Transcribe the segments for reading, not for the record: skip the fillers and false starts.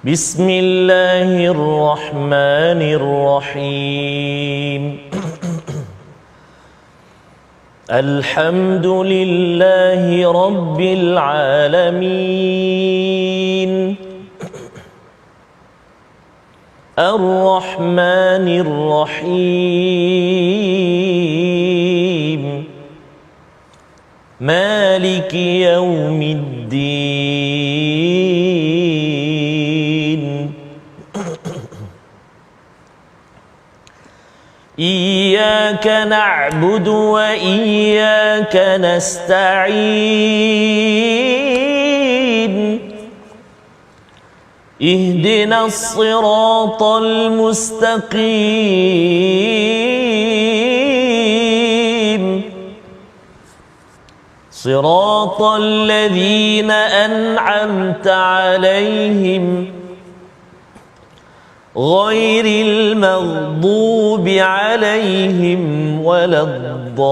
بسم الله الرحمن الرحيم الحمد لله رب العالمين الرحمن الرحيم مالك يوم الدين إياك نعبد وإياك نستعين اهدنا الصراط المستقيم صراط الذين أنعمت عليهم غير المغضوب عليهم ولا الضالين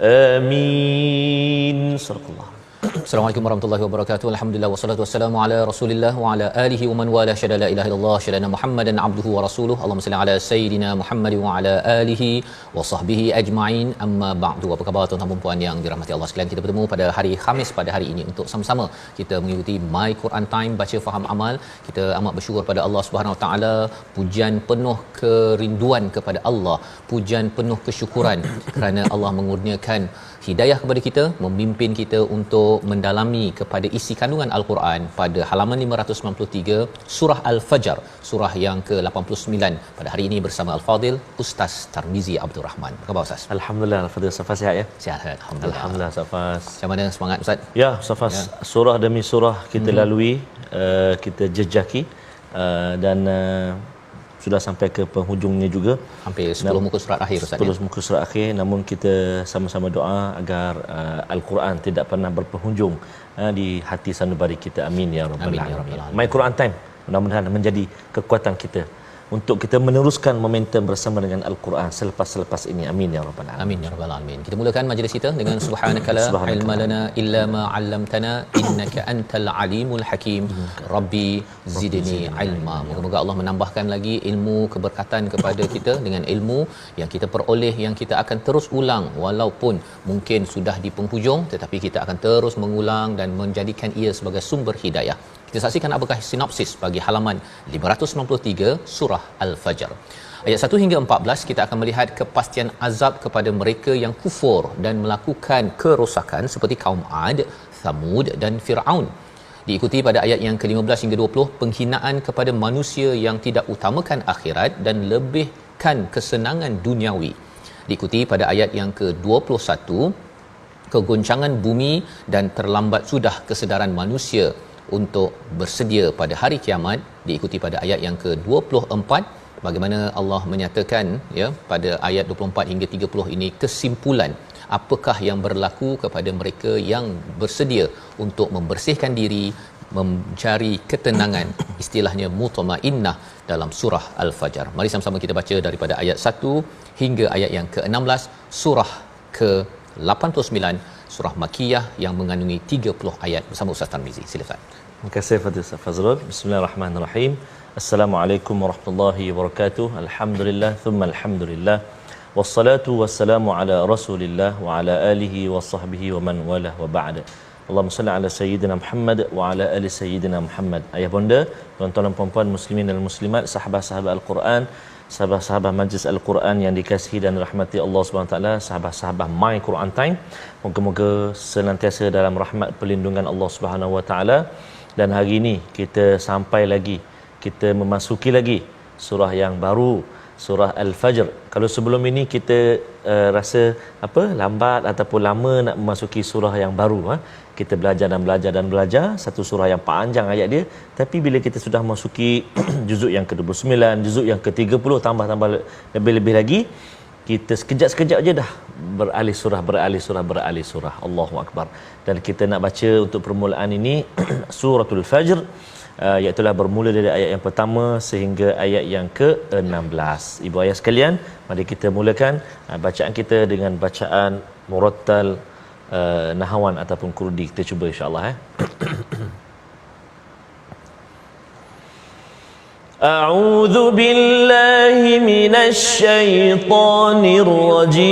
آمين صدق الله. Assalamualaikum warahmatullahi wabarakatuh. Alhamdulillah wassalatu wassalamu ala Rasulillah wa ala alihi wa man wala syada la ilaha illallah syadana Muhammadan abduhu wa rasuluhu. Allahumma salli ala sayidina Muhammad wa ala alihi wa sahbihi ajma'in. Amma ba'du. Apa khabar tuan-tuan dan puan yang dirahmati Allah sekalian? Kita bertemu pada hari Khamis pada hari ini untuk sama-sama kita mengikuti My Quran Time, baca faham amal. Kita amat bersyukur pada Allah Subhanahu Wa Taala, pujian penuh kerinduan kepada Allah, pujian penuh kesyukuran kerana Allah mengurniakan hidayah kepada kita, memimpin kita untuk mendalami kepada isi kandungan Al-Quran pada halaman 593 surah Al-Fajr, surah yang ke-89 pada hari ini bersama Al-Fadil Ustaz Tarmizi Abdul Rahman. Apa khabar Ustaz? Alhamdulillah, Al-Fadil Safas sihat ya? Sihat, alhamdulillah. Alhamdulillah Safas. Macam mana semangat Ustaz? Ya, Safas, ya. Surah demi surah kita lalui, kita jejaki dan sudah sampai ke penghujungnya juga. Hampir 10 muka surat akhir Ustaz. 10 muka surat akhir, namun kita sama-sama doa agar Al-Quran tidak pernah berpenghujung di hati sanubari kita. Amin ya rabbal alamin. My Quran Time mudah-mudahan menjadi kekuatan kita untuk kita meneruskan momentum bersama dengan Al-Quran selepas ini. Amin ya rabbal alamin. Amin ya rabbal alamin. Kita mulakan majlis kita dengan subhanakala ilma lana illa ma 'allamtana innaka antal alimul hakim. Rabbi zidni ilma. Moga-moga Allah menambahkan lagi ilmu keberkatan kepada kita dengan ilmu yang kita peroleh, yang kita akan terus ulang walaupun mungkin sudah di penghujung, tetapi kita akan terus mengulang dan menjadikan ia sebagai sumber hidayah. Kita saksikan apakah sinopsis bagi halaman 593 surah Al-Fajr. Ayat 1 hingga 14 kita akan melihat kepastian azab kepada mereka yang kufur dan melakukan kerosakan seperti kaum Ad, Thamud dan Fir'aun. Diikuti pada ayat yang ke-15 hingga 20 penghinaan kepada manusia yang tidak utamakan akhirat dan lebihkan kesenangan duniawi. Diikuti pada ayat yang ke-21 kegoncangan bumi dan terlambat sudah kesedaran manusia untuk bersedia pada hari kiamat. Diikuti pada ayat yang ke-24 bagaimana Allah menyatakan ya pada ayat 24 hingga 30 ini kesimpulan apakah yang berlaku kepada mereka yang bersedia untuk membersihkan diri, mencari ketenangan, istilahnya mutmainnah dalam surah Al-Fajr. Mari sama-sama kita baca daripada ayat 1 hingga ayat yang ke-16 surah ke-89, surah Makkiyah yang mengandungi 30 ayat bersama Ustaz Tarmizi. Silakan. Terima kasih Fadil Fazrul. Bismillahirrahmanirrahim. Assalamualaikum warahmatullahi wabarakatuh. Alhamdulillah thumma alhamdulillah. Wassalatu wassalamu ala Rasulillah wa ala alihi wa sahbihi wa man walah wa ba'd. Allahumma salli ala sayyidina Muhammad wa ala ali sayyidina Muhammad. Ayah bonda, tuan-tuan dan puan-puan muslimin dan muslimat, sahabat-sahabat Al-Quran, sahabat-sahabat majlis Al-Quran yang dikasihi dan rahmati Allah Subhanahu Wa Taala, sahabat-sahabat My Quran Time, moga-moga senantiasa dalam rahmat perlindungan Allah Subhanahu Wa Taala. Dan hari ini kita sampai lagi, kita memasuki lagi surah yang baru, surah Al-Fajr. Kalau sebelum ini kita rasa lambat ataupun lama nak memasuki surah yang baru, kita belajar satu surah yang panjang ayat dia, tapi bila kita sudah memasuki juzuk yang ke-29, juzuk yang ke-30, tambah lebih-lebih lagi, kita sekejap-sekejap je dah beralih surah. Allahu Akbar. Dan kita nak baca untuk permulaan ini suratul Fajr iaitu bermula dari ayat yang pertama sehingga ayat yang ke-16. Ibu ayah sekalian, mari kita mulakan bacaan kita dengan bacaan murattal nahawan ataupun kurdi. Kita cuba insya-Allah. A'udzu billahi minasy syaithanir rajim.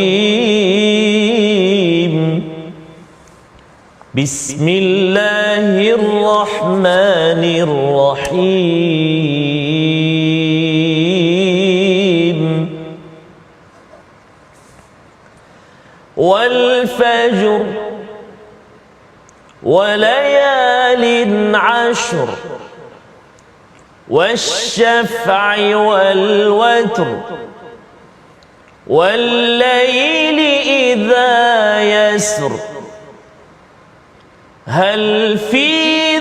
Bismillahirrahmanirrahim. Wal fajr wa layalin 'ashr wasyaf'i wal watr wal layli idza yasr hal fi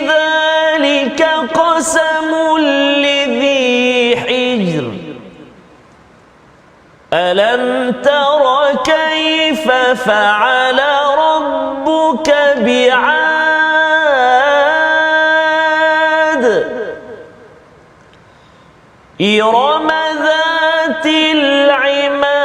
dhalika qasamul lidhi hijr alam tara kayfa fa'ala rabbuka bi'ad إرم ذات العماد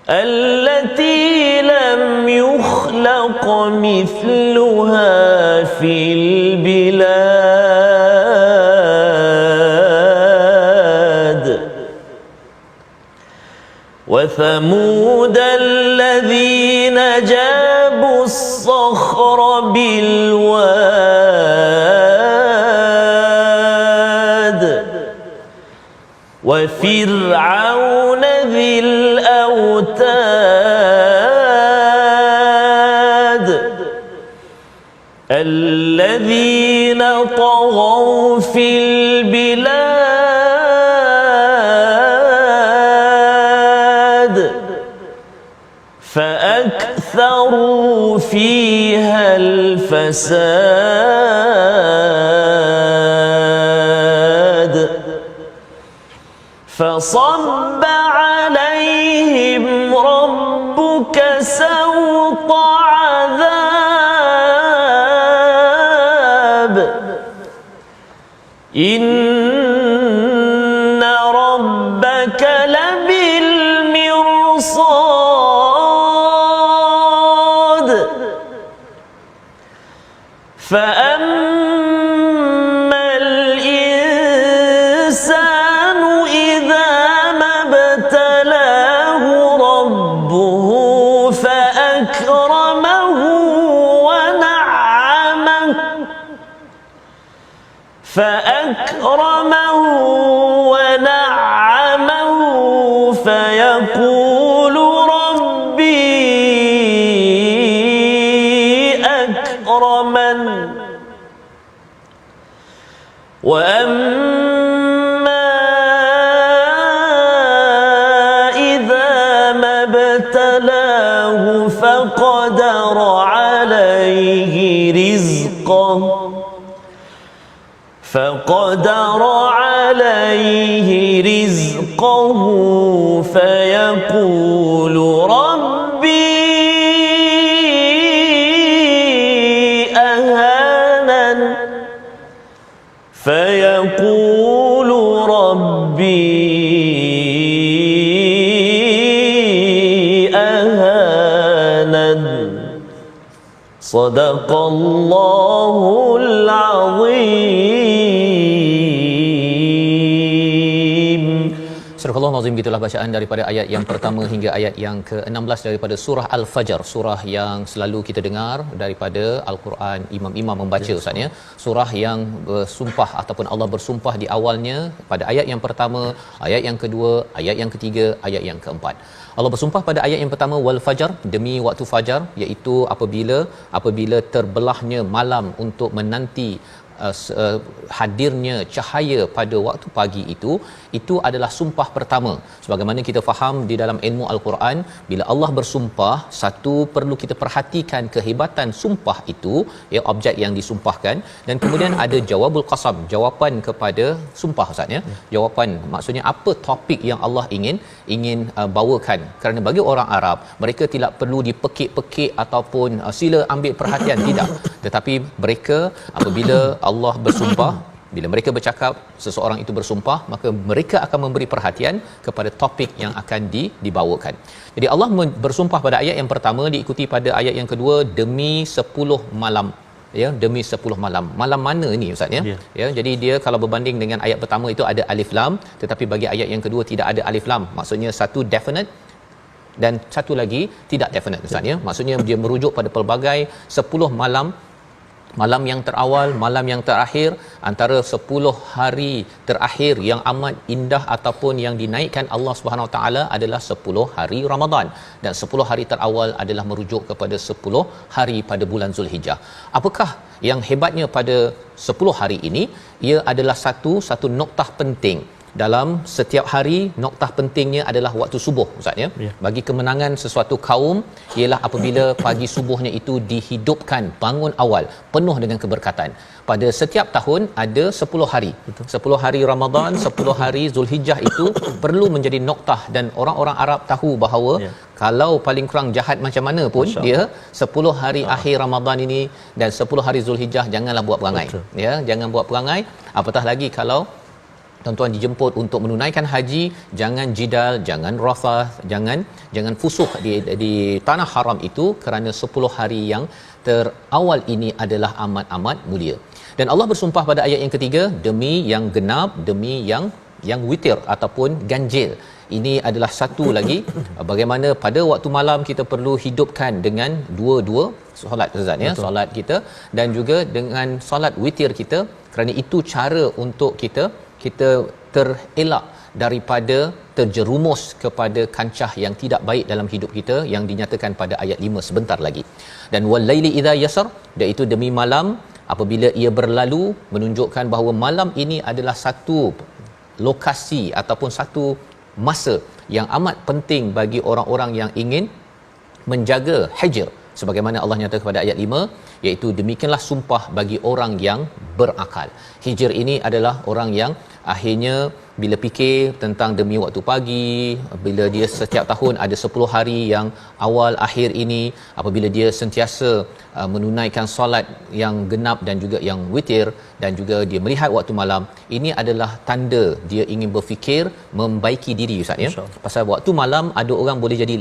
التي لم يخلق مثلها في البلاد وثمود الذين جابوا الصخر بالواد وفرعون ذي الأوتاد الذين طغوا في البلاد فأكثروا فيها الفساد فصب عليهم ربك سوط عذاب إن ربك لبالمرصاد فأما الإنسان إذا ما ابتلاه ربه فأكرمه ونعمه فيقول ربي أكرمن وأما إذا ما ابتلاه فقدر عليه رزقه فيقول ربي أهانن Sadaqallahul Azim. Surah Al-Azim, gitulah bacaan daripada ayat yang pertama hingga ayat yang ke-16 daripada surah Al-Fajr, surah yang selalu kita dengar daripada Al-Quran, imam-imam membaca Ustaz ya. Surah yang bersumpah ataupun Allah bersumpah di awalnya pada ayat yang pertama, ayat yang kedua, ayat yang ketiga, ayat yang keempat. Allah bersumpah pada ayat yang pertama, wal fajar, demi waktu fajar, iaitu apabila terbelahnya malam untuk menanti hadirnya cahaya pada waktu pagi itu adalah sumpah pertama. Sebagaimana kita faham di dalam ilmu al-Quran, bila Allah bersumpah, satu perlu kita perhatikan kehebatan sumpah itu, ya, objek yang disumpahkan, dan kemudian ada jawabul qasam, jawapan kepada sumpah, Ustaz, ya. Jawapan maksudnya apa topik yang Allah ingin bawakan. Kerana bagi orang Arab, mereka tidak perlu dipekik-pekik ataupun sila ambil perhatian, tidak. Tetapi mereka apabila Allah bersumpah, bila mereka bercakap, seseorang itu bersumpah, maka mereka akan memberi perhatian kepada topik yang akan dibawakan. Jadi Allah bersumpah pada ayat yang pertama, diikuti pada ayat yang kedua, demi 10 malam, ya, demi 10 malam. Malam mana ini, Ustaz, ya? Ya, jadi dia kalau berbanding dengan ayat pertama itu ada alif lam, tetapi bagi ayat yang kedua tidak ada alif lam. Maksudnya satu definite dan satu lagi tidak definite, Ustaz, ya. Maksudnya dia merujuk pada pelbagai 10 malam, malam yang terawal, malam yang terakhir, antara 10 hari terakhir yang amat indah ataupun yang dinaikkan Allah Subhanahu Wa Taala adalah 10 hari Ramadan, dan 10 hari terawal adalah merujuk kepada 10 hari pada bulan Zulhijjah. Apakah yang hebatnya pada 10 hari ini? Ia adalah satu noktah penting. Dalam setiap hari, noktah pentingnya adalah waktu subuh, Ustaz, ya. Bagi kemenangan sesuatu kaum ialah apabila pagi subuhnya itu dihidupkan, bangun awal penuh dengan keberkatan. Pada setiap tahun ada 10 hari. 10 hari Ramadan, 10 hari Zulhijjah itu perlu menjadi noktah, dan orang-orang Arab tahu bahawa kalau paling kurang jahat macam mana pun, dia 10 hari akhir Ramadan ini dan 10 hari Zulhijjah janganlah buat perangai. Ya, jangan buat perangai. Apatah lagi kalau tuan-tuan dijemput untuk menunaikan haji, jangan jidal, jangan rafath, jangan fusuh di tanah haram itu, kerana 10 hari yang terawal ini adalah amat mulia. Dan Allah bersumpah pada ayat yang ketiga, demi yang genap, demi yang witir ataupun ganjil. Ini adalah satu lagi bagaimana pada waktu malam kita perlu hidupkan dengan dua solat, Ustaz, ya, solat kita dan juga dengan solat witir kita, kerana itu cara untuk kita terelak daripada terjerumus kepada kancah yang tidak baik dalam hidup kita, yang dinyatakan pada ayat 5 sebentar lagi. Dan walaili idza yasar, iaitu demi malam apabila ia berlalu, menunjukkan bahawa malam ini adalah satu lokasi ataupun satu masa yang amat penting bagi orang-orang yang ingin menjaga hijr, sebagaimana Allah nyatakan pada ayat 5, iaitu demikianlah sumpah bagi orang yang berakal. Hijr ini adalah orang yang akhirnya bila fikir tentang demi waktu pagi, bila dia setiap tahun ada 10 hari yang awal akhir ini, apabila dia sentiasa menunaikan solat yang genap dan juga yang witir, dan juga dia melihat waktu malam, ini adalah tanda dia ingin berfikir membaiki diri, Ustaz, ya. Pasal waktu malam ada orang boleh jadi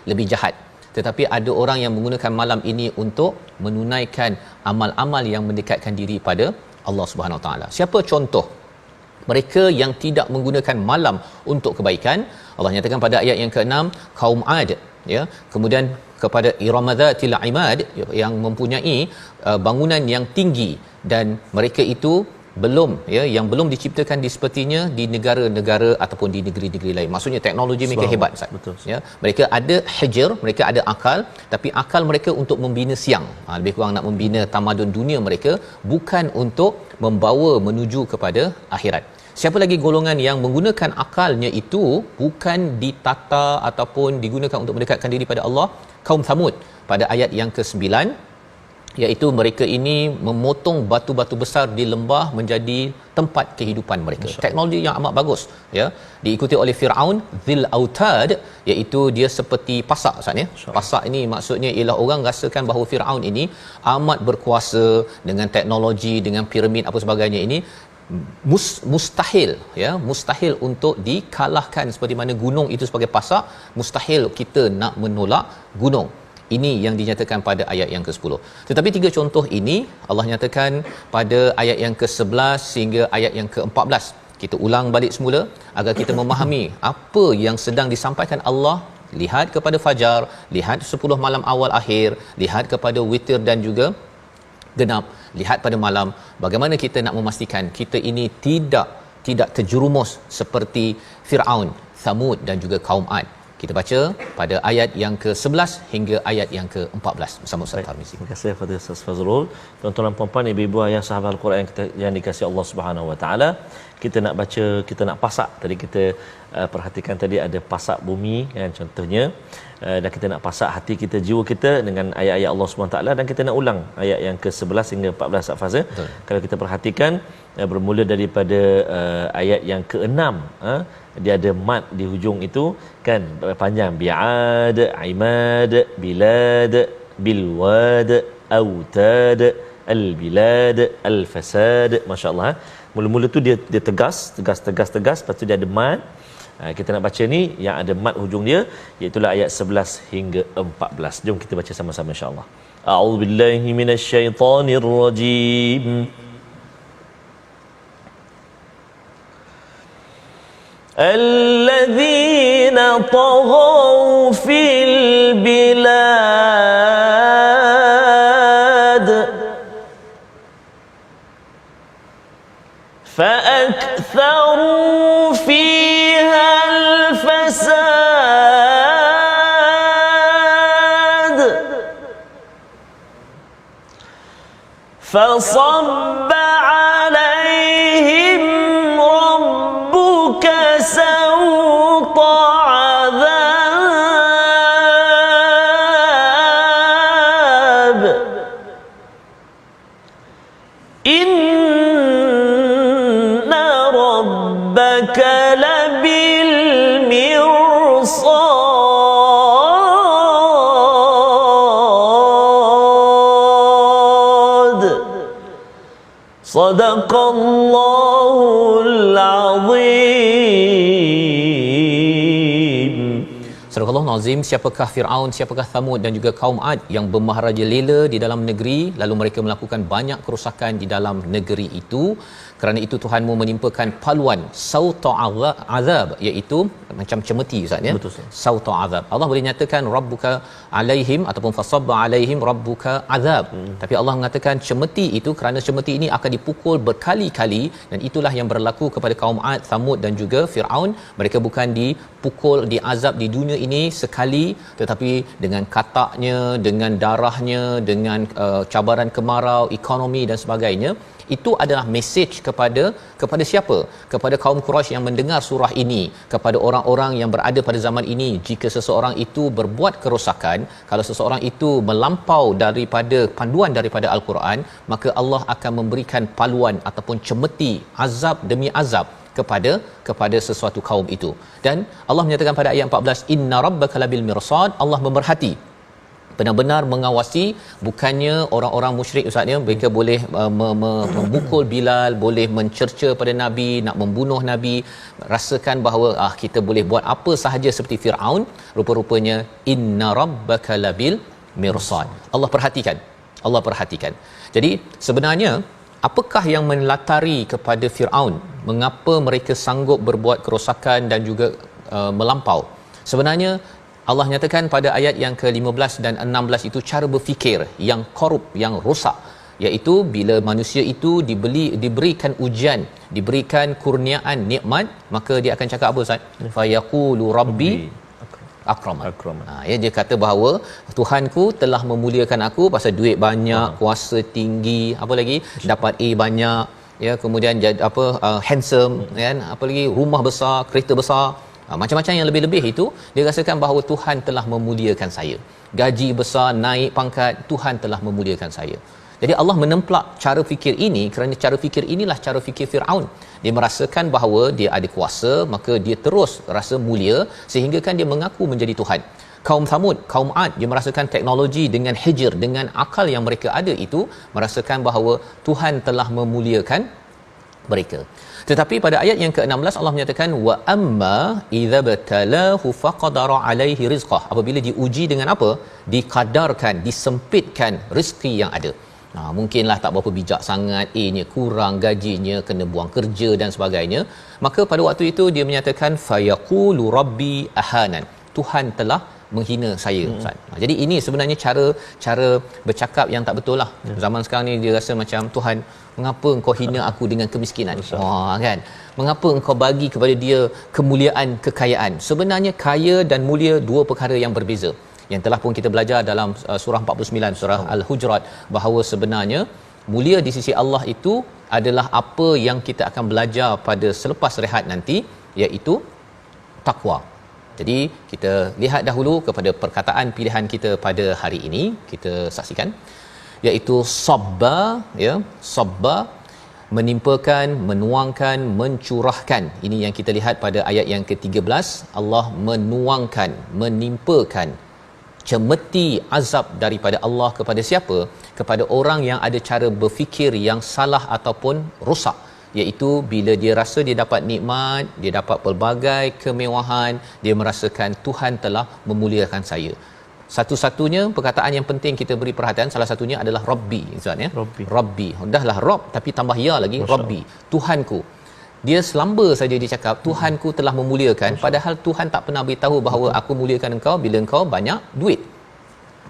lebih jahat, tetapi ada orang yang menggunakan malam ini untuk menunaikan amal-amal yang mendekatkan diri pada Allah Subhanahu Wa Taala. Siapa contoh mereka yang tidak menggunakan malam untuk kebaikan? Allah nyatakan pada ayat yang ke-6, kaum Ad, ya. Kemudian kepada Iramadatil Imad, yang mempunyai bangunan yang tinggi, dan mereka itu yang belum diciptakan di sepertinya di negara-negara ataupun di negeri-negeri lain. Maksudnya teknologi mereka hebat, Ustaz. Betul. Ya, mereka ada hijr, mereka ada akal, tapi akal mereka untuk membina siang. Lebih kurang nak membina tamadun dunia mereka, bukan untuk membawa menuju kepada akhirat. Siapa lagi golongan yang menggunakan akalnya itu bukan ditata ataupun digunakan untuk mendekatkan diri pada Allah? Kaum Thamud pada ayat yang ke-9, iaitu mereka ini memotong batu-batu besar di lembah menjadi tempat kehidupan mereka. Teknologi yang amat bagus, ya. Diikuti oleh Firaun, Zil Autad, iaitu dia seperti pasak, Ustaz, ya. Pasak ini maksudnya ialah orang rasakan bahawa Firaun ini amat berkuasa dengan teknologi, dengan piramid apa sebagainya ini. Mustahil, ya, mustahil untuk dikalahkan. Seperti mana gunung itu sebagai pasak, mustahil kita nak menolak gunung. Ini yang dinyatakan pada ayat yang ke-10. Tetapi 3 contoh ini Allah nyatakan pada ayat yang ke-11 sehingga ayat yang ke-14. Kita ulang balik semula agar kita memahami apa yang sedang disampaikan Allah. Lihat kepada fajar, lihat 10 malam awal akhir, lihat kepada witir dan juga genap, lihat pada malam. Bagaimana kita nak memastikan kita ini tidak terjerumus seperti Firaun, Thamud dan juga kaum Ad. Kita baca pada ayat yang ke-11 hingga ayat yang ke-14 bersama Ustaz Tarmizi. Terima kasih kepada Ustaz Fazrul. Tuan-tuan dan puan-puan, ibu-ibu ayah sahabat Al-Quran yang dikasihi Allah Subhanahu Wa Taala, kita nak baca, kita nak pasak. Tadi kita perhatikan tadi ada pasak bumi kan, contohnya, dan kita nak pasak hati kita, jiwa kita dengan ayat-ayat Allah Subhanahu Wa Taala, dan kita nak ulang ayat yang ke-11 hingga 14 Faz. Kalau kita perhatikan bermula daripada ayat yang ke-6, dia ada mad di hujung itu kan, panjang, bi'ad, imad, bilad, bilwad, autad, al-bilad, al-fasad. Masya-Allah. Mula-mula tu dia tegas, lepas tu dia ada mad. Kita nak baca ni yang ada mad hujung dia, iaitu ayat 11 hingga 14. Jom kita baca sama-sama insya-Allah. A'udzubillahi minasyaitonirrajim. الذين طغوا في البلاد فأكثروا فيها الفساد فصب عليهم ربك سوط عذاب إن ربك لبالمرصاد صدق الله العظيم. Surah Al-Azim. Siapakah Firaun, siapakah Thamud dan juga kaum Ad yang bermaharaja lela di dalam negeri, lalu mereka melakukan banyak kerosakan di dalam negeri itu. Kerana itu Tuhanmu menimpakan paluan sauta azab, iaitu macam cemeti Ustaz ya. Sauta azab. Allah boleh nyatakan rabbuka alaihim ataupun fasabba alaihim rabbuka azab. Tapi Allah mengatakan cemeti itu kerana cemeti ini akan dipukul berkali-kali, dan itulah yang berlaku kepada kaum Ad, Thamud dan juga Firaun. Mereka bukan dipukul, diazab di dunia ini sekali, tetapi dengan kataknya, dengan darahnya, dengan cabaran kemarau, ekonomi dan sebagainya. Itu adalah mesej kepada siapa? Kepada kaum Quraisy yang mendengar surah ini, kepada orang-orang yang berada pada zaman ini. Jika seseorang itu berbuat kerosakan, kalau seseorang itu melampau daripada panduan daripada Al-Quran, maka Allah akan memberikan paluan ataupun cemeti, azab demi azab kepada sesuatu kaum itu. Dan Allah menyatakan pada ayat 14, inna rabbaka labil mirsad, Allah memerhati, benar-benar mengawasi. Bukannya orang-orang musyrik Ustaz ya, mereka boleh memukul Bilal, boleh mencerca pada Nabi, nak membunuh Nabi, rasakan bahawa kita boleh buat apa sahaja seperti Firaun. Rupa-rupanya inna rabbaka labil mirsad. Allah perhatikan. Jadi sebenarnya apakah yang melatari kepada Firaun, mengapa mereka sanggup berbuat kerosakan dan juga melampau? Sebenarnya Allah nyatakan pada ayat yang ke-15 dan 16 itu cara berfikir yang korup, yang rosak, iaitu bila manusia itu diberikan ujian, diberikan kurniaan nikmat, maka dia akan cakap apa Ustaz? Fa yaqulu rabbi akraman. Ya, dia kata bahawa Tuhanku telah memuliakan aku pasal duit banyak, kuasa tinggi, apa lagi, dapat A banyak, ya, kemudian handsome kan, apa lagi, rumah besar, kereta besar, macam-macam yang lebih-lebih itu. Dia rasakan bahawa Tuhan telah memuliakan saya, gaji besar, naik pangkat, Tuhan telah memuliakan saya. Jadi Allah menemplak cara fikir ini kerana cara fikir inilah cara fikir Firaun. Dia merasakan bahawa dia ada kuasa, maka dia terus rasa mulia sehingga kan dia mengaku menjadi Tuhan. Kaum Thamud, kaum Ad, dia merasakan teknologi dengan hijr, dengan akal yang mereka ada itu, merasakan bahawa Tuhan telah memuliakan mereka. Tetapi pada ayat yang ke-16 Allah menyatakan wa amma idza batalahu faqadara alaihi rizqah, apabila diuji dengan apa? Dikadarkan, disempitkan rezeki yang ada. Mungkinlah tak berapa bijak sangat, A-nya kurang, gajinya, kena buang kerja dan sebagainya. Maka pada waktu itu dia menyatakan fayaqulu rabbi ahanan, Tuhan telah menghina saya Ustaz. Jadi ini sebenarnya cara bercakap yang tak betul lah. Zaman sekarang ni dia rasa macam, Tuhan, mengapa engkau hina aku dengan kemiskinan? Kan? Mengapa engkau bagi kepada dia kemuliaan, kekayaan? Sebenarnya kaya dan mulia dua perkara yang berbeza. Yang telah pun kita belajar dalam surah 49, surah Al-Hujurat, bahawa sebenarnya mulia di sisi Allah itu adalah apa yang kita akan belajar pada selepas rehat nanti, iaitu takwa. Jadi kita lihat dahulu kepada perkataan pilihan kita pada hari ini. Kita saksikan, iaitu sabba, ya, sabba, menimpakan, menuangkan, mencurahkan. Ini yang kita lihat pada ayat yang ke-13. Allah menuangkan, menimpakan cemeti azab daripada Allah kepada siapa? Kepada orang yang ada cara berfikir yang salah ataupun rosak, iaitu bila dia rasa dia dapat nikmat, dia dapat pelbagai kemewahan, dia merasakan Tuhan telah memuliakan saya. Satu-satunya perkataan yang penting kita beri perhatian, salah satunya adalah Rabbi, Ustaz, ya. Rabbi. Dahlah Rabb tapi tambah ya lagi, Rabbi, Tuhanku. Dia selamba saja dia cakap Tuhanku telah memuliakan, padahal Tuhan tak pernah beritahu bahawa aku muliakan engkau bila engkau banyak duit,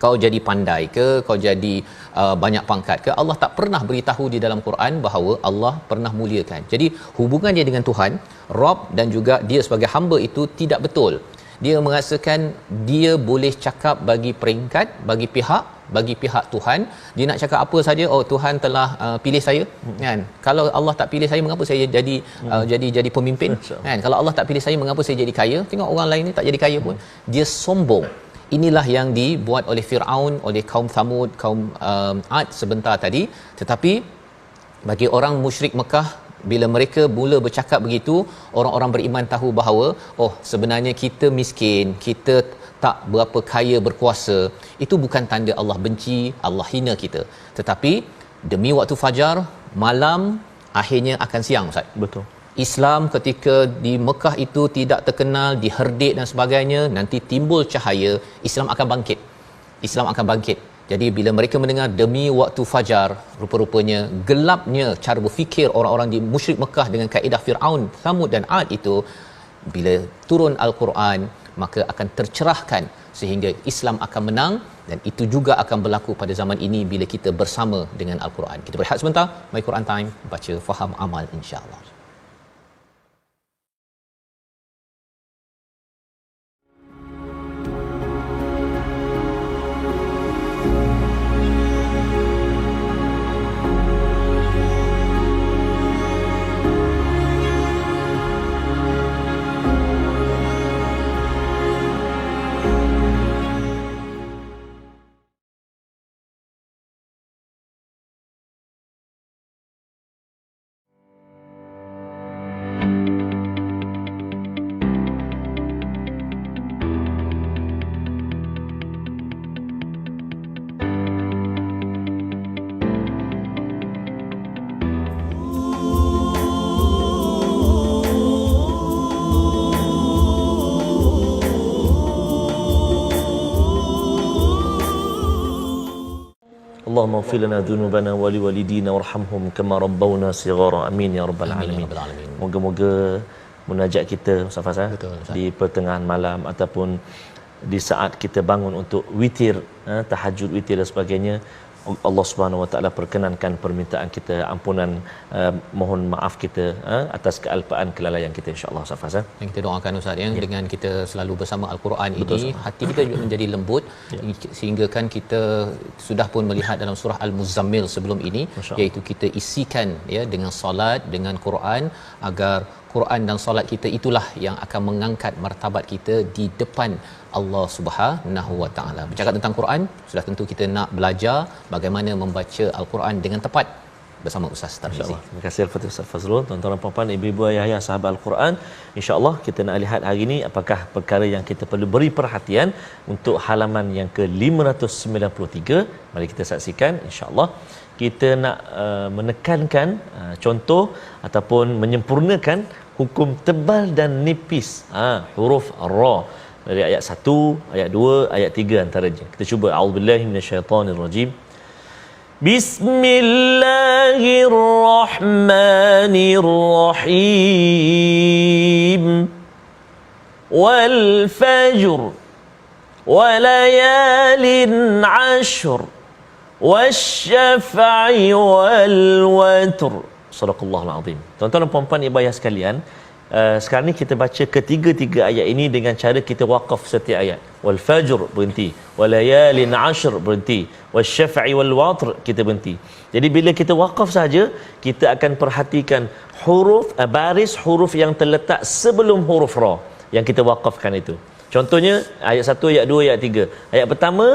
kau jadi pandai ke, kau jadi banyak pangkat ke. Allah tak pernah beritahu di dalam Quran bahawa Allah pernah muliakan. Jadi hubungan dia dengan Tuhan, Rabb, dan juga dia sebagai hamba itu tidak betul. Dia merasakan dia boleh cakap bagi peringkat, bagi pihak Tuhan. Dia nak cakap apa saja, oh Tuhan telah pilih saya, kan? Kalau Allah tak pilih saya, mengapa saya jadi pemimpin, kan? Kalau Allah tak pilih saya, mengapa saya jadi kaya? Tengok orang lain ni tak jadi kaya pun. Dia sombong. Inilah yang dibuat oleh Firaun, oleh kaum Thamud, kaum Ad sebentar tadi. Tetapi bagi orang musyrik Mekah, bila mereka mula bercakap begitu, orang-orang beriman tahu bahawa oh, sebenarnya kita miskin, kita tak berapa kaya, berkuasa. Itu bukan tanda Allah benci, Allah hina kita. Tetapi demi waktu fajar, malam akhirnya akan siang, Ustaz. Betul. Islam ketika di Mekah itu tidak terkenal, diherdik dan sebagainya, nanti timbul cahaya, Islam akan bangkit. Islam akan bangkit. Jadi bila mereka mendengar demi waktu fajar, rupa-rupanya gelapnya cara berfikir orang-orang di musyrik Mekah dengan kaedah Firaun, Thamud dan Ad itu, bila turun Al-Quran, maka akan tercerahkan sehingga Islam akan menang. Dan itu juga akan berlaku pada zaman ini bila kita bersama dengan Al-Quran. Kita berehat sebentar. My Quran Time, baca, faham, amal, insya-Allah. Allahumma ighfir lana dhunubana wa liwalidina warhamhum kama rabbawna shighara. Amin ya rabbal alamin. Moga-moga munajat kita Ustaz Fazal di pertengahan malam ataupun di saat kita bangun untuk witir, tahajud, witir dan sebagainya, Allah Subhanahu Wa Taala perkenankan permintaan kita, ampunan, mohon maaf kita atas kealpaan, kelalaian kita, insya-Allah Ustaz Fazal. Yang kita doakan Ustaz, ya, dengan kita selalu bersama Al-Quran ini, hati kita juga menjadi lembut, sehingga kan kita sudah pun melihat dalam surah Al-Muzammil sebelum ini, iaitu kita isikan, ya, dengan solat, dengan Quran, agar Quran dan solat kita itulah yang akan mengangkat martabat kita di depan Allah Subhanahu Wa Taala. Bercakap tentang Quran, sudah tentu kita nak belajar bagaimana membaca Al-Quran dengan tepat bersama Ustaz Tarmizi. Terima kasih Al-Fatih Ustaz Fazrul. Tuan-tuan dan puan-puan, ibu-ibu, ayah-ayah, sahabat Al-Quran, insya-Allah kita nak lihat hari ini apakah perkara yang kita perlu beri perhatian untuk halaman yang ke-593. Mari kita saksikan, insya-Allah. Kita nak menekankan contoh ataupun menyempurnakan hukum tebal dan nipis huruf ra dari ayat 1, ayat 2, ayat 3 antaranya. Kita cuba. A'udzubillahi minasyaitonirrajim. Bismillahirrahmanirrahim. Wal fajr وَلَيَالٍ عَشْرٍ وَالشَّفْعِ وَالْوَتْرِ. Sadaqallahul Azim. Tuan-tuan dan puan-puan ibu ayah sekalian, sekarang ni kita baca ketiga-tiga ayat ini dengan cara kita waqaf setiap ayat. Wal fajr berhenti, walayalin ashr berhenti, wasyaf'i wal watr kita berhenti. Jadi bila kita waqaf saja, kita akan perhatikan huruf baris huruf yang terletak sebelum huruf ra yang kita waqafkan itu. Contohnya ayat 1, ayat 2, ayat 3. Ayat pertama,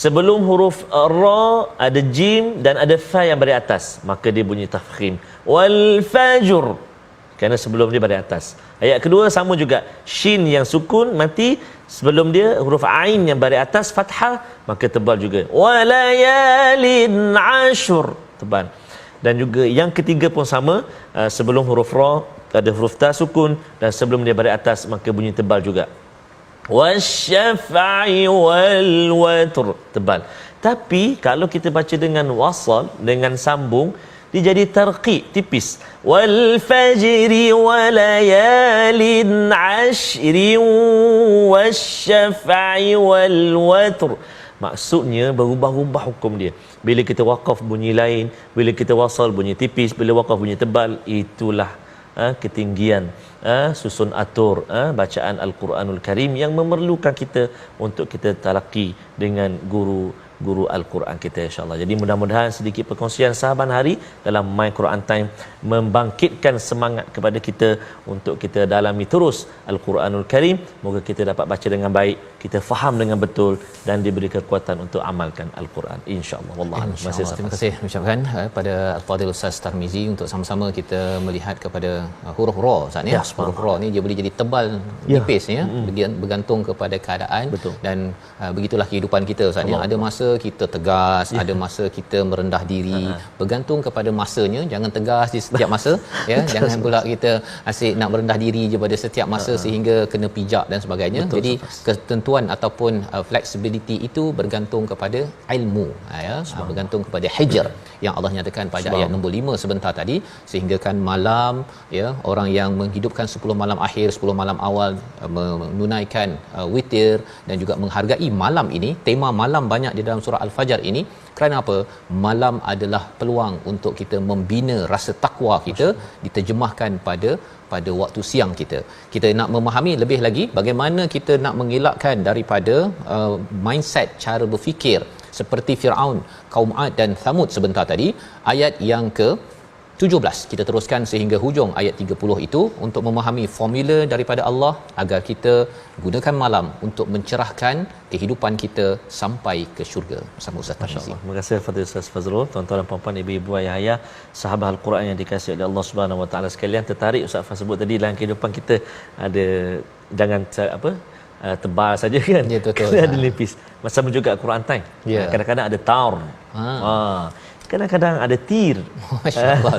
sebelum huruf ra ada jim dan ada fa yang berada atas, maka dia bunyi tafkhim. Wal fajr, kerana sebelum dia berada atas. Ayat kedua sama juga, shin yang sukun mati, sebelum dia huruf ain yang berada atas fathah, maka tebal juga. Walayalin ashr, tebal. Dan juga yang ketiga pun sama, sebelum huruf ra ada huruf ta sukun dan sebelum dia berada atas maka bunyi tebal juga. Wasyaf'i wal watr, tebal. Tapi kalau kita baca dengan wasal, dengan sambung, dia jadi tarqiq, tipis. Wal fajri walayalin ashri wasyaf'i wal watr. Maksudnya berubah-ubah hukum dia. Bila kita waqaf bunyi lain, bila kita wasal bunyi tipis, bila waqaf bunyi tebal. Itulah ketinggian susun atur bacaan Al-Quranul Karim yang memerlukan kita untuk kita talaqi dengan guru Al-Quran kita, insya-Allah. Jadi mudah-mudahan sedikit perkongsian sahabat hari dalam My Quran Time membangkitkan semangat kepada kita untuk kita dalami terus Al-Quranul Karim. Moga kita dapat baca dengan baik, kita faham dengan betul dan diberi kekuatan untuk amalkan Al-Quran, insya-Allah. Wallahu a'lam. Terima kasih ucapkan pada Al-Fadhil Ustaz Tarmizi untuk sama-sama kita melihat kepada huruf ra Ustaz ya. Huruf ra ni dia boleh jadi tebal tipis ya, bergantung kepada keadaan. Betul. Dan begitulah kehidupan kita Ustaz ya. Ada masa kita tegas, ada masa kita merendah diri, bergantung kepada masanya. Jangan tegas di setiap masa ya. Jangan pula kita asyik nak merendah diri je pada setiap masa sehingga kena pijak dan sebagainya. Betul, jadi ketentuan ataupun flexibility itu bergantung kepada ilmu ya, bergantung kepada hijr yang Allah nyatakan pada ayat nombor 5 sebentar tadi, sehingga kan malam ya, orang yang menghidupkan 10 malam akhir, 10 malam awal, menunaikan witir dan juga menghargai malam ini. Tema malam banyak di dalam surah Al-Fajr ini. Kerana apa? Malam adalah peluang untuk kita membina rasa takwa kita, diterjemahkan pada waktu siang kita. Kita nak memahami lebih lagi bagaimana kita nak mengelakkan daripada mindset cara berfikir seperti Firaun, kaum Ad dan Thamud sebentar tadi. Ayat yang ke 17 kita teruskan sehingga hujung ayat 30 itu untuk memahami formula daripada Allah agar kita gunakan malam untuk mencerahkan kehidupan kita sampai ke syurga bersama Ustaz Tarmizi. Terima kasih Fadil Ustaz Fazrul. Tuan-tuan dan puan-puan, ibu-ibu, ayah-ayah, sahabat Al-Quran yang dikasihi oleh Allah Subhanahu Wa Taala sekalian, tertarik Ustaz Faz sebut tadi dalam kehidupan kita ada jangan tebal saja kan. Ya, betul. Ada nipis. Macam juga Al-Quran Time. Ya. Kadang-kadang ada taur. Kadang-kadang ada tir. Masya-Allah.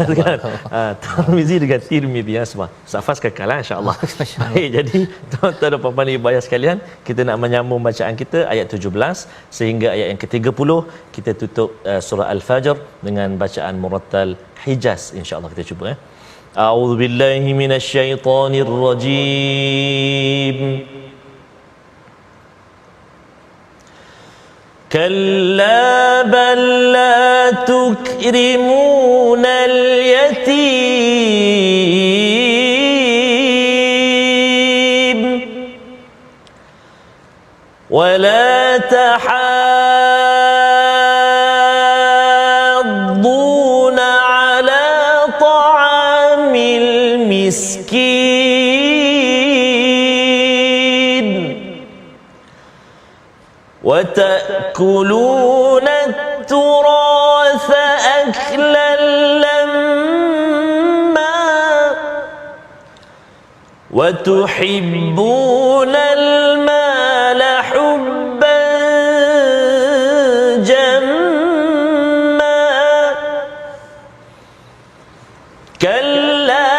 Tarmizi dengan Tirmizi ya, semua. Safas kekal insya-Allah. Baik, jadi tuan-tuan dan puan-puan ibu ayah sekalian, kita nak menyambung bacaan kita ayat 17 sehingga ayat yang ke-30. Kita tutup surah Al-Fajr dengan bacaan murattal Hijaz, insya-Allah. Kita cuba ya. A'udzubillahi minasyaitonirrajim. كلا بل لا تكرمون اليتيم ولا تحاضون على طعام المسكين وتأكلون التراث أكلا لما وتحبون المال حبا جما كلا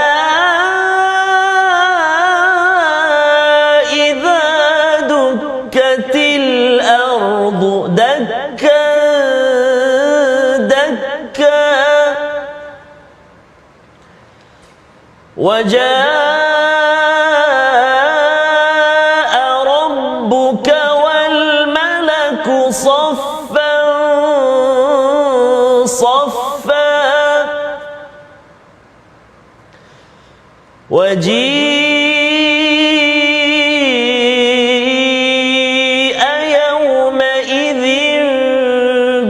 إذا دكت الأرض دكا دكا وجاء ربك والملك وجيء يومئذ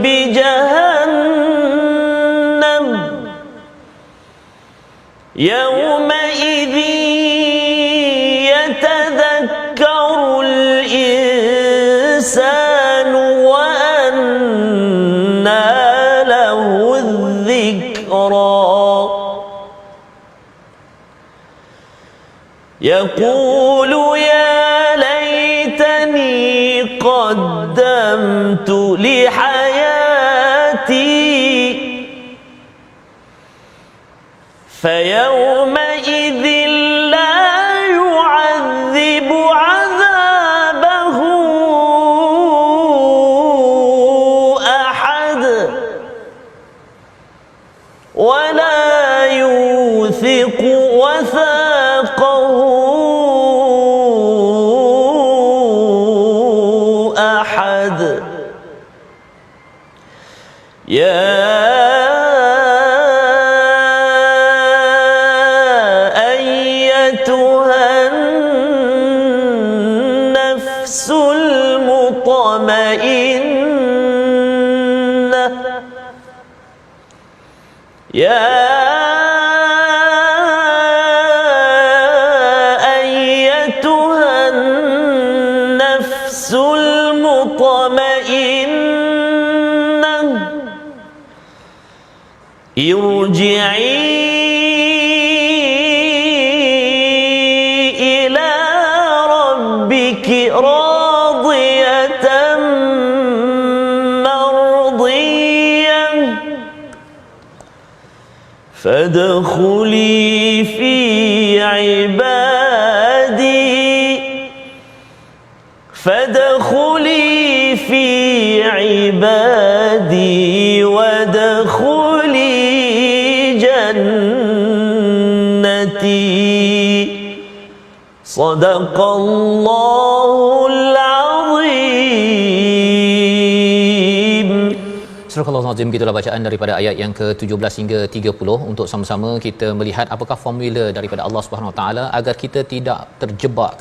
بجهنم يومئذ يتذكر الإنسان وأنى له الذكرى يقول يا ليتني قدمت لحياتي فيومئذ لا يعذب عذابه أحد ولا يوثق وثاقه أحد يا أيتها النفس المطمئنة يا أيتها النفس المطمئنة ارجعي إلى ربك راضية مرضية فادخلي في عبادي فادخلي في عبادي وادخلي جنتي صدق الله العظيم. Surah Al-Azim, gitulah bacaan daripada ayat yang ke-17 hingga 30 untuk sama-sama kita melihat apakah formula daripada Allah Subhanahu Wa Taala agar kita tidak terjebak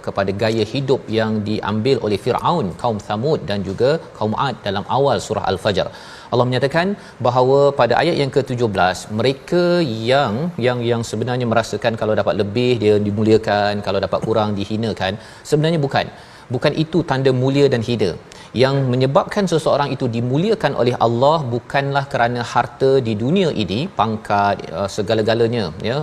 kepada gaya hidup yang diambil oleh Firaun, kaum Thamud dan juga kaum Ad dalam awal surah Al-Fajr. Allah menyatakan bahawa pada ayat yang ke-17 mereka yang sebenarnya merasakan kalau dapat lebih dia dimuliakan, kalau dapat kurang dihinakan, sebenarnya bukan itu tanda mulia dan hina. Yang menyebabkan seseorang itu dimuliakan oleh Allah bukanlah kerana harta di dunia ini, pangkat, segala-galanya, ya,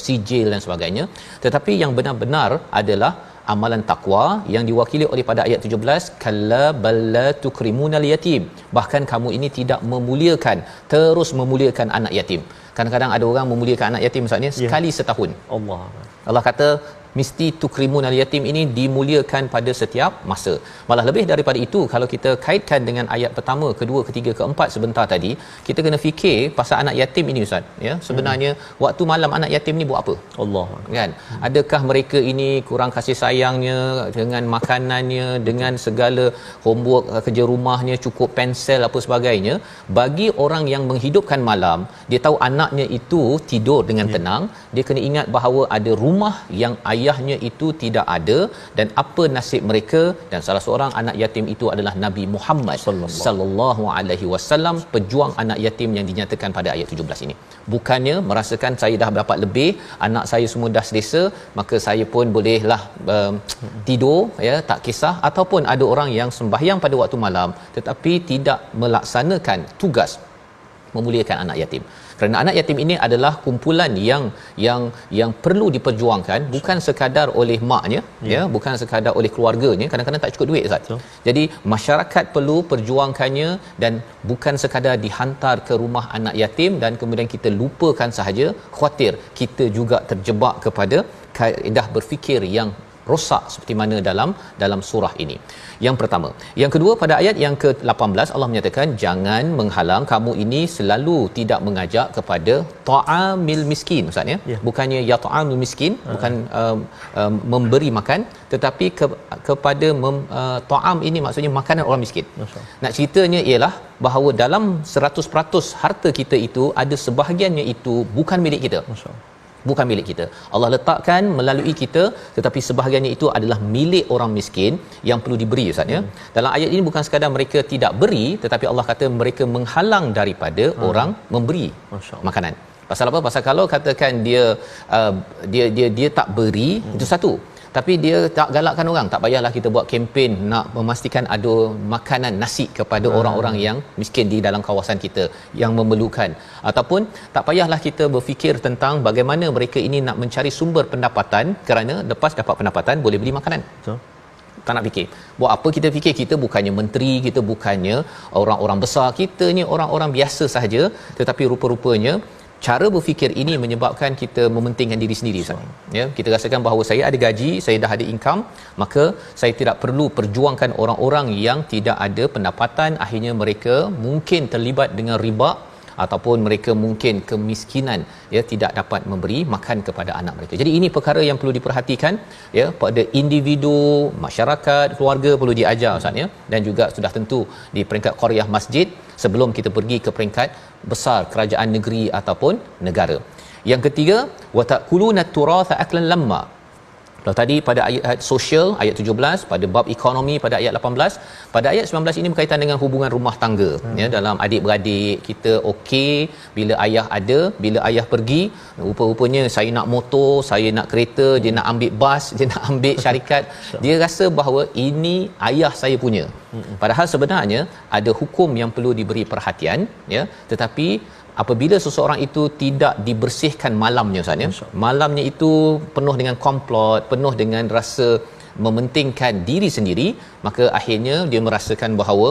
sijil dan sebagainya, tetapi yang benar-benar adalah amalan takwa yang diwakili oleh pada ayat 17, kalla balla tukrimunal yatim, bahkan kamu ini tidak memuliakan, terus memuliakan anak yatim. Kadang-kadang ada orang memuliakan anak yatim maksudnya sekali setahun. Allah kata mesti tukrimunal yatim ini dimuliakan pada setiap masa. Malah lebih daripada itu, kalau kita kaitkan dengan ayat pertama, kedua, ketiga, keempat sebentar tadi, kita kena fikir pasal anak yatim ini Ustaz, ya. Sebenarnya waktu malam anak yatim ni buat apa? Allah, kan? Adakah mereka ini kurang kasih sayangnya dengan makanannya, dengan segala homework, kerja rumahnya, cukup pensel apa sebagainya? Bagi orang yang menghidupkan malam, dia tahu anaknya itu tidur dengan tenang, dia kena ingat bahawa ada rumah yang ayahnya itu tidak ada, dan apa nasib mereka. Dan salah seorang anak yatim itu adalah Nabi Muhammad sallallahu alaihi wasallam, pejuang anak yatim yang dinyatakan pada ayat 17 ini. Bukannya merasakan saya dah dapat lebih, anak saya semua dah selesa, maka saya pun bolehlah tidur, ya, tak kisah. Ataupun ada orang yang sembahyang pada waktu malam tetapi tidak melaksanakan tugas memuliakan anak yatim. Kerana anak yatim ini adalah kumpulan yang perlu diperjuangkan, bukan sekadar oleh maknya, ya, bukan sekadar oleh keluarganya, kadang-kadang tak cukup duit Ustaz. Jadi masyarakat perlu perjuangkannya, dan bukan sekadar dihantar ke rumah anak yatim dan kemudian kita lupakan sahaja, khawatir kita juga terjebak kepada kaedah berfikir yang rosak seperti mana dalam surah ini. Yang pertama. Yang kedua, pada ayat yang ke-18 Allah menyatakan jangan menghalang kamu ini selalu tidak mengajak kepada ta'amil miskin, Ustaz, ya. Bukannya ya ta'amil miskin, bukan memberi makan, tetapi kepada ta'am ini maksudnya makanan orang miskin. Nak ceritanya ialah bahawa dalam 100% harta kita itu ada sebahagiannya itu bukan milik kita. bukan milik kita. Allah letakkan melalui kita, tetapi sebahagiannya itu adalah milik orang miskin yang perlu diberi, Ustaz ya. Dalam ayat ini bukan sekadar mereka tidak beri, tetapi Allah kata mereka menghalang daripada orang memberi makanan. Pasal apa? Pasal kalau katakan dia tak beri, itu satu. Tapi dia tak galakkan orang, tak payahlah kita buat kempen nak memastikan ada makanan nasi kepada orang-orang yang miskin di dalam kawasan kita yang memerlukan, ataupun tak payahlah kita berfikir tentang bagaimana mereka ini nak mencari sumber pendapatan, kerana lepas dapat pendapatan boleh beli makanan. Betul. Tak nak fikir. Buat apa kita fikir? Kita bukannya menteri, kita bukannya orang-orang besar, kita ni orang-orang biasa sahaja, tetapi rupa-rupanya cara berfikir ini menyebabkan kita mementingkan diri sendiri, Ustaz. Ya, kita rasakan bahawa saya ada gaji, saya dah ada income, maka saya tidak perlu perjuangkan orang-orang yang tidak ada pendapatan, akhirnya mereka mungkin terlibat dengan riba ataupun mereka mungkin kemiskinan, ya, tidak dapat memberi makan kepada anak mereka. Jadi ini perkara yang perlu diperhatikan, ya, pada individu, masyarakat, keluarga perlu diajar, Ustaz ya, dan juga sudah tentu di peringkat qaryah masjid sebelum kita pergi ke peringkat besar kerajaan negeri ataupun negara. Yang ketiga, wa taquluna turatha aklan lamma. Kalau tadi pada ayat sosial ayat 17, pada bab ekonomi pada ayat 18, pada ayat 19 ini berkaitan dengan hubungan rumah tangga, ya, dalam adik-beradik kita okey bila ayah ada, bila ayah pergi rupa-rupanya saya nak motor, saya nak kereta, dia nak ambil bas, dia nak ambil syarikat, dia rasa bahawa ini ayah saya punya. Padahal sebenarnya ada hukum yang perlu diberi perhatian, ya, tetapi apabila seseorang itu tidak dibersihkan malamnya, Ustaz ya, malamnya itu penuh dengan komplot, penuh dengan rasa mementingkan diri sendiri, maka akhirnya dia merasakan bahawa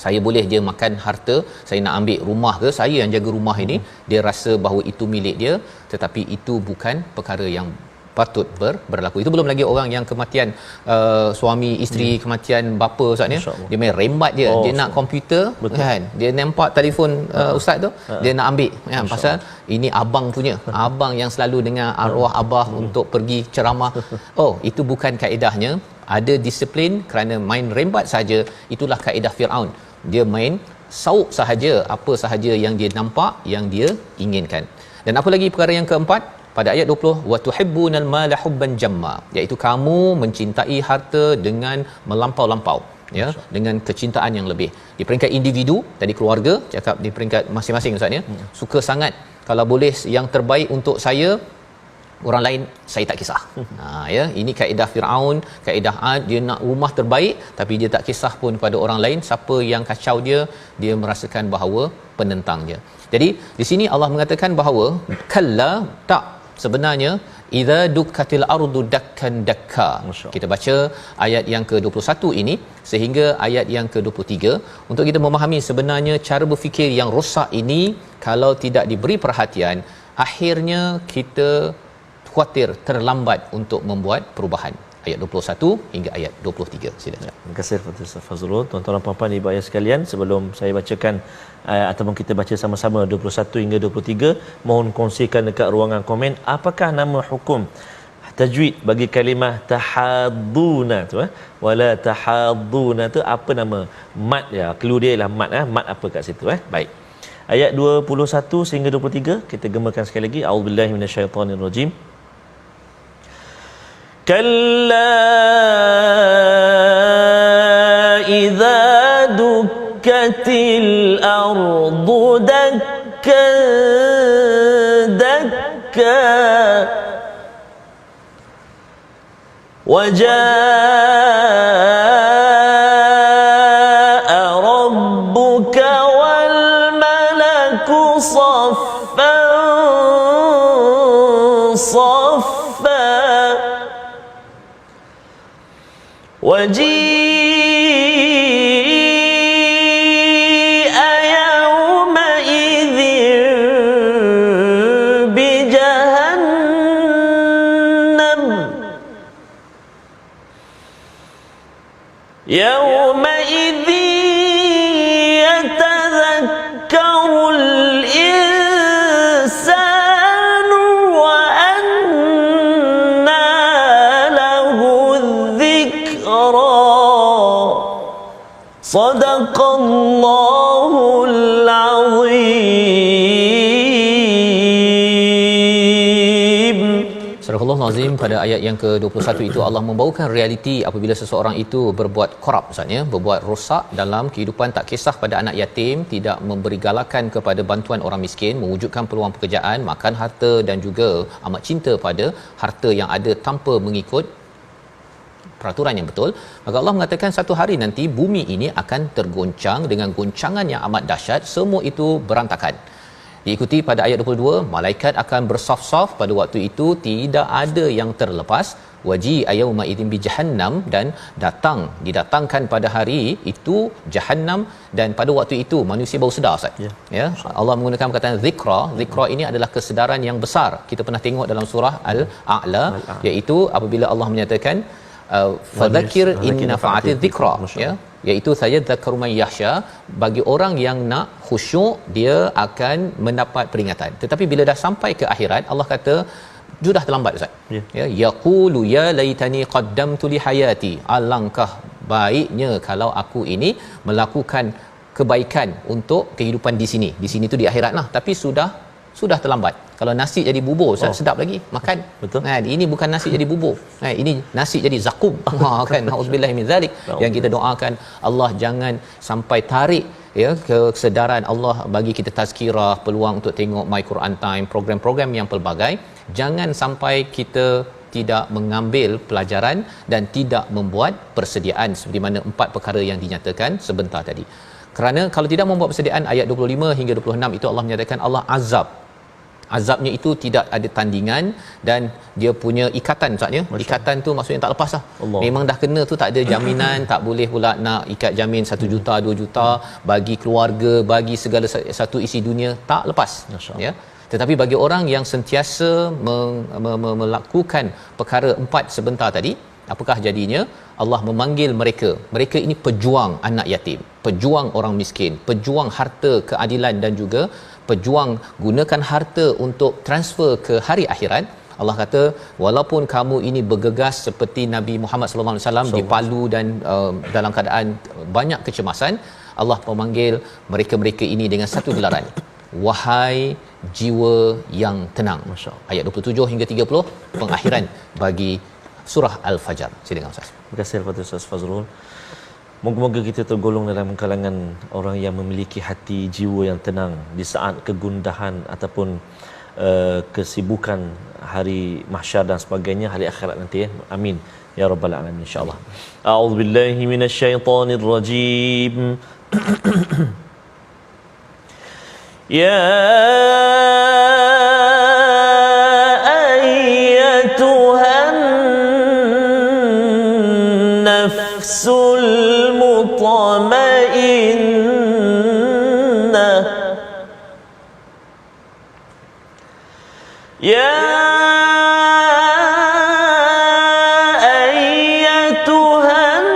saya boleh je makan harta, saya nak ambil rumah ke, saya yang jaga rumah ini, dia rasa bahawa itu milik dia, tetapi itu bukan perkara yang patut berlaku. Itu belum lagi orang yang kematian suami isteri, kematian bapa, Ustaz ya, dia main rembat je, dia nak komputer. Betul. Kan, dia nampak telefon ustaz tu, dia nak ambil kan, pasal ini abang punya, abang yang selalu dengan arwah abah untuk pergi ceramah. Oh, itu bukan kaedahnya. Ada disiplin, kerana main rembat saja itulah kaedah Firaun. Dia main sauk sahaja apa sahaja yang dia nampak, yang dia inginkan. Dan apa lagi perkara yang keempat pada ayat 20, wa tuhibbunal mala hubban jamma, iaitu kamu mencintai harta dengan melampau-lampau, ya, dengan kecintaan yang lebih. Di peringkat individu, tadi keluarga, cakap di peringkat masing-masing, Ustaz ya, suka sangat kalau boleh yang terbaik untuk saya, orang lain saya tak kisah. Ya, ini kaedah Firaun, kaedah Ad, dia nak rumah terbaik tapi dia tak kisah pun pada orang lain, siapa yang kacau dia merasakan bahawa penentang dia. Jadi di sini Allah mengatakan bahawa kalla, tak, sebenarnya idza dukkatil ardu dakkan dakka. Kita baca ayat yang ke-21 ini sehingga ayat yang ke-23 untuk kita memahami sebenarnya cara berfikir yang rosak ini kalau tidak diberi perhatian, akhirnya kita khawatir terlambat untuk membuat perubahan. Ayat 21 hingga ayat 23. Silakan. Terima kasih kepada Ustaz Fazrul. Tuan-tuan dan puan-puan ibu ayah sekalian, sebelum saya bacakan ataupun kita baca sama-sama 21 hingga 23, mohon kongsikan dekat ruangan komen apakah nama hukum tajwid bagi kalimah tahadduna tu, wala tahadduna tu, apa nama mat dia, clue dia ialah mat, mat apa kat situ. Baik, ayat 21 sehingga 23 kita gemakan sekali lagi. A'udzubillahi minasyaitonirrajim. Kalla idza dukkatil ardu dakkan dakka وجاء ربك والملك صفا صفا وجيء يومئذ بجهنم يومئذ يتذكر الإنسان وأنى له الذكرى صدق الله العظيم. Azim, pada ayat yang ke-21 itu Allah membawakan realiti apabila seseorang itu berbuat korup, maksudnya berbuat rosak dalam kehidupan, tak kisah pada anak yatim, tidak memberi galakan kepada bantuan orang miskin, mewujudkan peluang pekerjaan, makan harta dan juga amat cinta pada harta yang ada tanpa mengikut peraturan yang betul, maka Allah mengatakan satu hari nanti bumi ini akan tergoncang dengan goncangan yang amat dahsyat, semua itu berantakan. Diikuti pada ayat 22, malaikat akan bersaf-saf pada waktu itu, tidak ada yang terlepas. Waji ayauma idzin bi jahannam, dan didatangkan pada hari itu jahannam, dan pada waktu itu manusia baru sedar, Ustaz. Ya, Allah menggunakan perkataan zikra ini adalah kesedaran yang besar. Kita pernah tengok dalam surah Al-A'la, iaitu apabila Allah menyatakan fadzakir in nafa'ati dzikra, ya, iaitu sayadzakkaru man yakhsha, bagi orang yang nak khusyuk dia akan mendapat peringatan. Tetapi bila dah sampai ke akhirat, Allah kata sudah terlambat, Ustaz. Ya, yaqulu ya laitani qaddamtu li hayati, alangkah baiknya kalau aku ini melakukan kebaikan untuk kehidupan di sini. Di sini tu di akhirat lah, tapi sudah terlambat. Kalau nasi jadi bubur, Ustaz, sedap lagi makan. Betul. Ini bukan nasi jadi bubur. Ini nasi jadi zakum. Kan, auzubillahi min zalik. Yang kita doakan Allah jangan sampai tarik ya kesedaran Allah, bagi kita tazkirah, peluang untuk tengok My Quran Time, program-program yang pelbagai. Jangan sampai kita tidak mengambil pelajaran dan tidak membuat persediaan seperti mana 4 perkara yang dinyatakan sebentar tadi. Kerana kalau tidak membuat persediaan, ayat 25 hingga 26 itu Allah menyatakan Allah azabnya itu tidak ada tandingan dan dia punya ikatan, Ustaznya. Ikatan tu maksudnya tak lepas lah. Memang dah kena tu, tak ada jaminan, tak boleh pula nak ikat jamin 1 juta 2 juta bagi keluarga, bagi segala satu isi dunia, tak lepas. Ya. Tetapi bagi orang yang sentiasa melakukan perkara 4 sebentar tadi, apakah jadinya? Allah memanggil mereka ini pejuang anak yatim, pejuang orang miskin, pejuang harta keadilan, dan juga pejuang gunakan harta untuk transfer ke hari akhirat. Allah kata walaupun kamu ini bergegas seperti Nabi Muhammad sallallahu alaihi wasallam dipalu dan dalam keadaan banyak kecemasan, Allah memanggil mereka-mereka ini dengan satu gelaran, wahai jiwa yang tenang. Ayat 27 hingga 30 pengakhiran bagi surah Al-Fajr. Silakan Ustaz. Terima kasih kepada Ustaz Fazrul. Moga-moga kita tergolong dalam kalangan orang yang memiliki hati jiwa yang tenang di saat kegundahan ataupun kesibukan hari mahsyar dan sebagainya, hari akhirat nanti, ya. Amin ya rabbal alamin, insyaallah. A'udzubillahi minasyaitonirrajim. Ya nafsul mutmainnah, ya ayyatuhan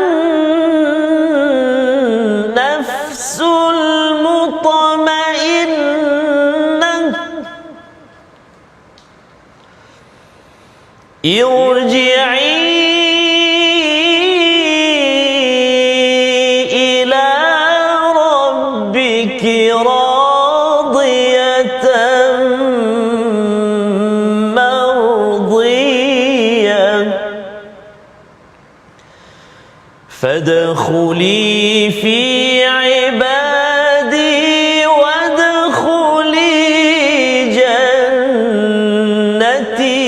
nafsul mutmainnah, irji'i فادخلي في عبادي وادخلي جنتي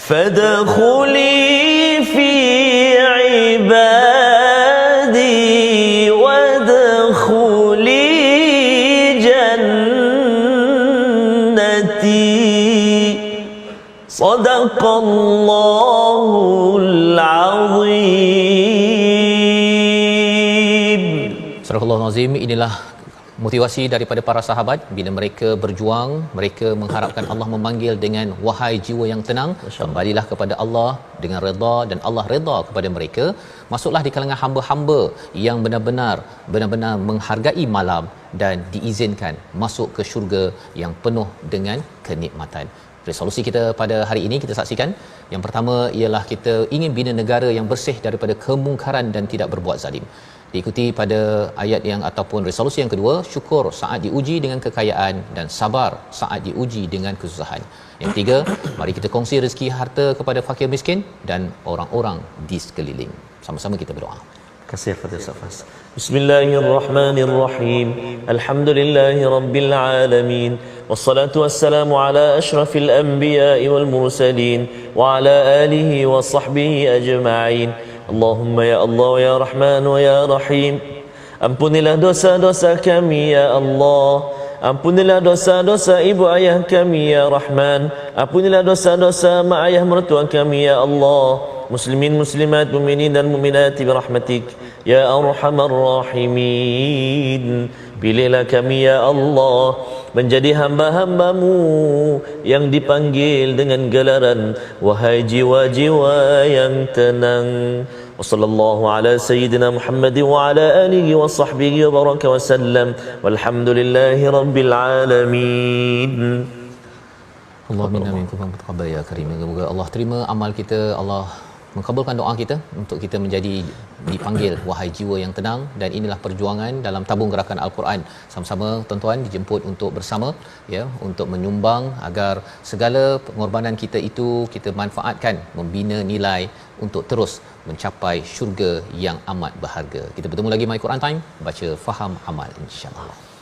فادخلي في عبادي وادخلي جنتي صدق الله العظيم. Surah Al-Azim. Inilah motivasi daripada para sahabat bila mereka berjuang, mereka mengharapkan Allah memanggil dengan wahai jiwa yang tenang, kembalilah kepada Allah dengan redha, dan Allah redha kepada mereka. Masuklah di kalangan hamba-hamba yang benar-benar menghargai malam dan diizinkan masuk ke syurga yang penuh dengan kenikmatan. Resolusi kita pada hari ini kita saksikan. Yang pertama ialah kita ingin bina negara yang bersih daripada kemungkaran dan tidak berbuat zalim. Diikuti pada ayat yang ataupun resolusi yang kedua, syukur saat diuji dengan kekayaan dan sabar saat diuji dengan kesusahan. Yang ketiga, mari kita kongsi rezeki harta kepada fakir miskin dan orang-orang di sekeliling. Sama-sama kita berdoa. Kasih kepada Ustaz. Bismillahirrahmanirrahim. Alhamdulillahi rabbil alamin. Wassalatu wassalamu ala asyrafil anbiya'i wal mursalin wa ala alihi wa sahbihi ajma'in. Allahumma ya Allah ya Rahman ya Rahim. Ampunilah dosa-dosa kami ya Allah. Ampunilah dosa-dosa ibu ayah kami ya Rahman. Ampunilah dosa-dosa mak ayah mertua kami ya Allah. Muslimin muslimat mukminin dan mukminat birahmatik ya arhamar rahimin. Pilihlah kami ya Allah menjadi hamba-hambamu yang dipanggil dengan gelaran wahai jiwa-jiwa yang tenang. Wassallallahu ala sayyidina Muhammad wa ala alihi wa sahbihi wa baraka wa sallam. Walhamdulillahi rabbil alamin. Allahumma minkum taqabbal ya karim. Semoga Allah terima amal kita, Allah mengabulkan doa kita untuk kita menjadi dipanggil wahai jiwa yang tenang. Dan inilah perjuangan dalam tabung gerakan Al-Quran. Sama-sama tuan-tuan dijemput untuk bersama ya, untuk menyumbang agar segala pengorbanan kita itu kita manfaatkan membina nilai untuk terus mencapai syurga yang amat berharga. Kita bertemu lagi My Quran Time, baca faham amal insya-Allah.